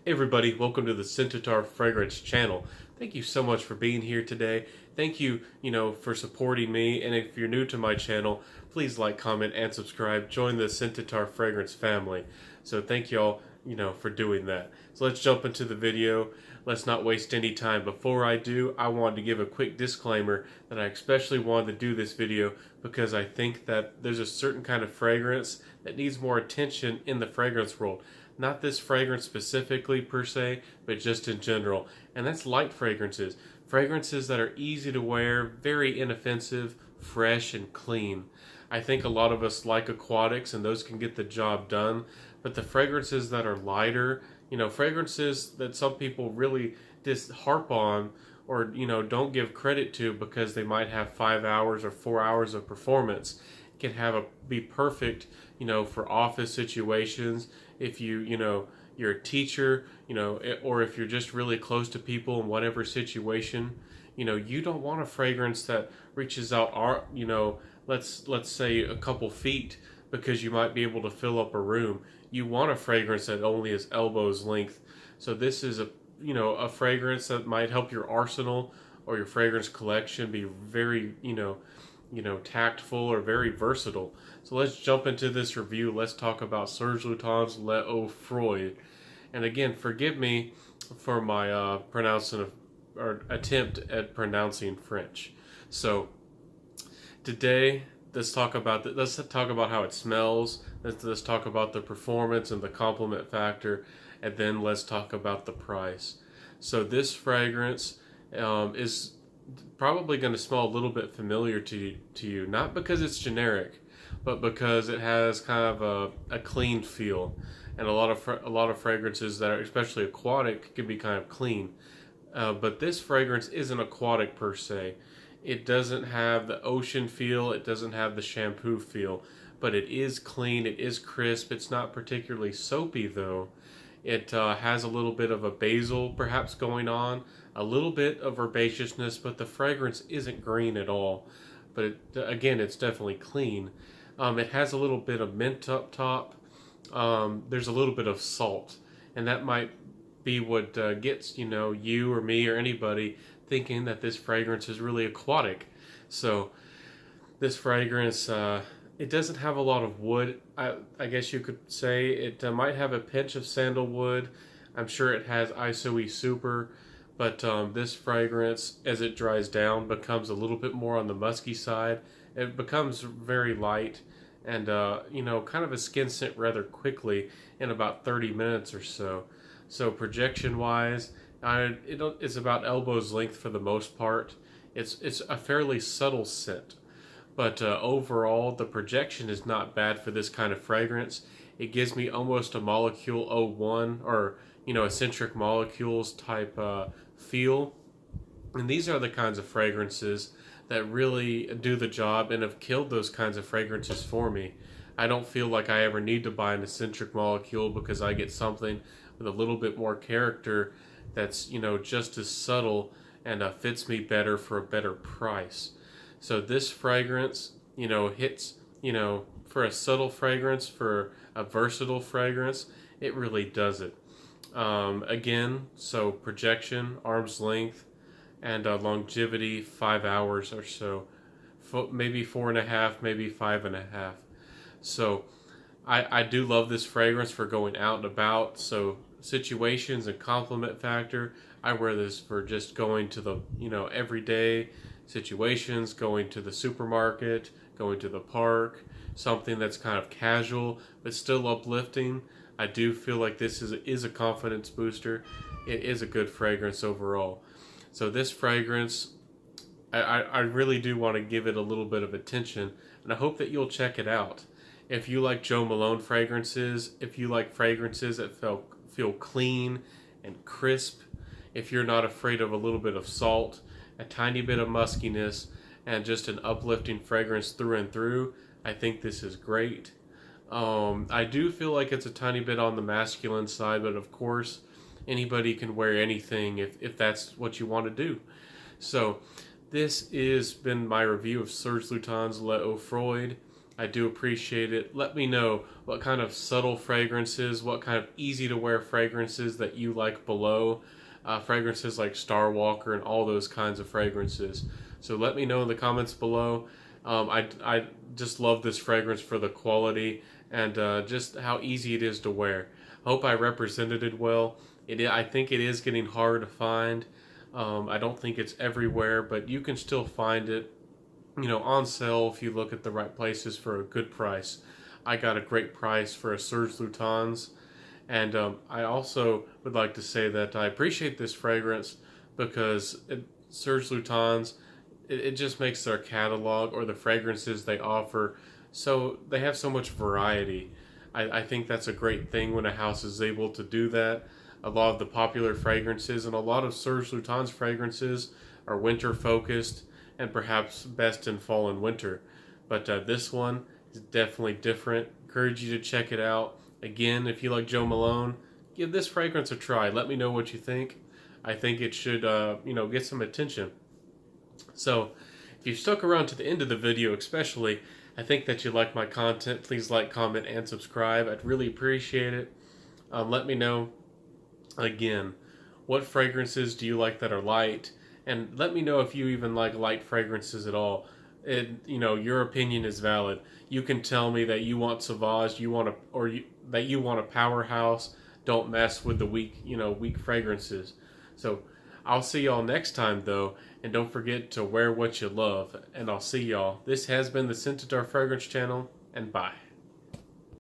Hey everybody, welcome to the Centaur Fragrance channel. Thank you so much for being here today. Thank you, for supporting me. And if you're new to my channel, please like, comment, and subscribe. Join the Centaur Fragrance family. So thank you all, for doing that. So let's jump into the video. Let's not waste any time. Before I do, I wanted to give a quick disclaimer that I especially wanted to do this video because I think that there's a certain kind of fragrance that needs more attention in the fragrance world. Not this fragrance specifically per se, but just in general. And that's light fragrances. Fragrances that are easy to wear, very inoffensive, fresh, and clean. I think a lot of us like aquatics and those can get the job done. But the fragrances that are lighter, fragrances that some people really just harp on or, don't give credit to because they might have 5 hours or 4 hours of performance can be perfect, for office situations. If you're a teacher, or if you're just really close to people in whatever situation, you don't want a fragrance that reaches out, let's say a couple feet because you might be able to fill up a room. You want a fragrance that only is elbows length. So this is a fragrance that might help your arsenal or your fragrance collection be very, tactful or very versatile. So let's jump into this review. Let's talk about Serge Lutens friode. And again, forgive me for my pronouncing or attempt at pronouncing French. So today, let's talk about how it smells. Let's talk about the performance and the compliment factor, and then let's talk about the price. So this fragrance is probably going to smell a little bit familiar to you, not because it's generic, but because it has kind of a clean feel. And a lot of fragrances that are especially aquatic can be kind of clean, but this fragrance isn't aquatic per se. It doesn't have the ocean feel, it doesn't have the shampoo feel, but it is clean, it is crisp. It's not particularly soapy though. It has a little bit of a basil perhaps going on, a little bit of herbaceousness, but the fragrance isn't green at all. But again, it's definitely clean. It has a little bit of mint up top. There's a little bit of salt, and that might be what gets you or me or anybody thinking that this fragrance is really aquatic. So this fragrance, it doesn't have a lot of wood. I guess you could say it might have a pinch of sandalwood. I'm sure it has ISOE super, but this fragrance, as it dries down, becomes a little bit more on the musky side. It becomes very light and, kind of a skin scent rather quickly in about 30 minutes or so. So projection-wise, it's about elbows length for the most part. It's a fairly subtle scent. But overall, the projection is not bad for this kind of fragrance. It gives me almost a molecule O1 or, eccentric molecules type feel. And these are the kinds of fragrances that really do the job and have killed those kinds of fragrances for me. I don't feel like I ever need to buy an eccentric molecule because I get something with a little bit more character that's, just as subtle and fits me better for a better price. So this fragrance, hits, for a subtle fragrance, for a versatile fragrance, it really does it. Again, so projection, arm's length, and longevity, 5 hours or so. Maybe 4.5, maybe 5.5. So I do love this fragrance for going out and about. So situations and compliment factor, I wear this for just going to the, everyday situations, going to the supermarket, going to the park, something that's kind of casual but still uplifting. I do feel like this is a confidence booster. It is a good fragrance overall. So this fragrance, I really do want to give it a little bit of attention, and I hope that you'll check it out. If you like Joe Malone fragrances, if you like fragrances that feel clean and crisp, if you're not afraid of a little bit of salt, a tiny bit of muskiness, and just an uplifting fragrance through and through, I think this is great. I do feel like it's a tiny bit on the masculine side, but of course, anybody can wear anything if that's what you want to do. So, this has been my review of Serge Lutens friode. I do appreciate it. Let me know what kind of subtle fragrances, what kind of easy to wear fragrances that you like below. Fragrances like Star Walker and all those kinds of fragrances. So let me know in the comments below. I just love this fragrance for the quality and just how easy it is to wear. I hope I represented it well. I think it is getting hard to find. I don't think it's everywhere, but you can still find it, on sale if you look at the right places for a good price. I got a great price for a Serge Lutens, and I also would like to say that I appreciate this fragrance because Serge Lutens, it just makes their catalog or the fragrances they offer, so they have so much variety. I think that's a great thing when a house is able to do that. A lot of the popular fragrances and a lot of Serge Lutens fragrances are winter focused and perhaps best in fall and winter. But this one is definitely different. Encourage you to check it out. Again, if you like Joe Malone, give this fragrance a try. Let me know what you think. I think it should, get some attention. So, if you've stuck around to the end of the video especially, I think that you like my content. Please like, comment, and subscribe. I'd really appreciate it. Let me know, again, what fragrances do you like that are light? And let me know if you even like light fragrances at all. Your opinion is valid. You can tell me that you want Sauvage, that you want a powerhouse. Don't mess with the weak fragrances. So I'll see y'all next time though, and don't forget to wear what you love. And I'll see y'all. This has been the Scent Fragrance Channel, and bye.